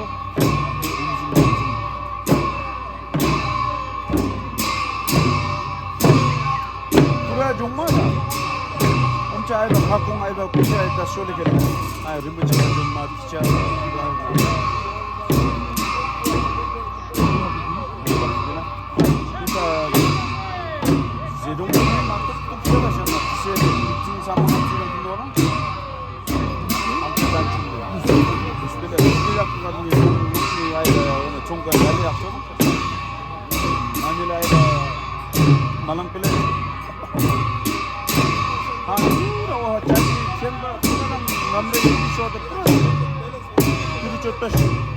çok. Buraya cuma da. Onca ayda kakun ayda kutu ayda şöyle geldi. Ay rimba çıkardım madde içer. Zedong ini mantap tuh kita macam nak saya bikin sama hati dan kita orang. Aku dah cuba. Bismillah aku kan ni ayda congkan kali aku. Ani ayda malam pele. Wah, jadi siapa? Kita nak ngambil di show tu. Itu contoh.